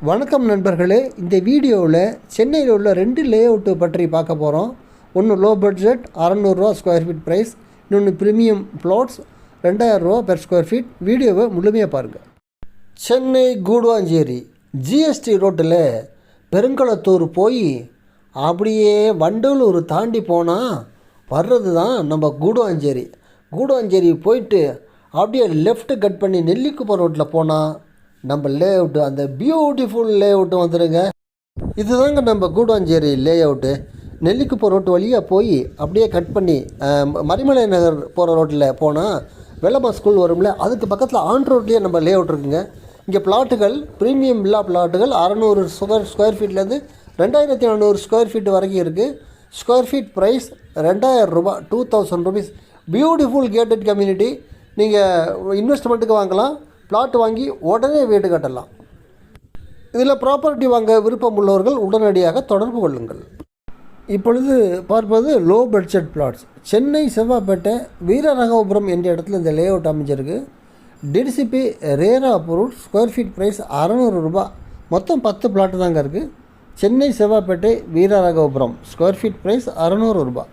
வணக்கம் நண்பர்களே, இந்த வீடியோவில் சென்னையில் உள்ள 2 லேஅவுட்டு பற்றி பார்க்க போகிறோம். ஒன்று லோ பட்ஜெட் 600 ரூபா ஸ்கொயர் ஃபீட் ப்ரைஸ், இன்னொன்று ப்ரீமியம் ப்ளாட்ஸ் 2000 ரூபா பெர் ஸ்கொயர் ஃபீட். வீடியோவை முழுமையாக பாருங்கள். சென்னை கூடுவாஞ்சேரி ஜிஎஸ்டி ரோட்டில் பெருங்களத்தூர் போய் அப்படியே வண்டலூர் தாண்டி போனால் வர்றது தான் நம்ம கூடுவாஞ்சேரி. கூடுவாஞ்சேரி போயிட்டு அப்படியே லெஃப்ட் கட் பண்ணி நெல்லிக்குப்பம் ரோட்டில் போனால் நம்ம லேஅவுட்டு, அந்த பியூட்டிஃபுல் லேஅவுட்டு வந்துடுங்க. இதுதாங்க நம்ம கூடுவாஞ்சேரி லேஅவுட்டு. நெல்லிக்குப்பம் ரோட்டு வழியாக போய் அப்படியே கட் பண்ணி மரிமலை நகர் போகிற ரோட்டில் போனால் வெள்ளம்மா ஸ்கூல் வரும்ல, அதுக்கு பக்கத்தில் ஆன் ரோட்லேயே நம்ம லேஅவுட் இருக்குங்க. இங்கே பிளாட்டுகள் ப்ரீமியம் வில்லா பிளாட்டுகள் 600 ஸ்கொயர் ஃபீட்லேருந்து 2400 ஸ்கொயர் ஃபீட் வரைக்கும் இருக்குது. ஸ்கொயர் ஃபீட் ப்ரைஸ் 2000 ரூபா, 2000 ருபீஸ். Beautiful gated community. நீங்கள் இன்வெஸ்ட்மெண்ட்டுக்கு வாங்கலாம், பிளாட் வாங்கி உடனே வீடு கட்டலாம். இதில் ப்ராப்பர்ட்டி வாங்க விருப்பம் உள்ளவர்கள் உடனடியாக தொடர்பு கொள்ளுங்கள். இப்பொழுது பார்ப்பது low budget flats. Chennai Sevvapet Veeraraghavapuram என்ற இடத்துல இந்த லேஅவுட் அமைஞ்சிருக்கு. டிடிசிபி ரேரா அப்ரூவ்ட். ஸ்கொயர் ஃபீட் ப்ரைஸ் 600 ரூபா. மொத்தம் 10 பிளாட்டு தாங்க இருக்குது. Chennai Sevvapet Veeraraghavapuram. Square feet price 600 ரூபா.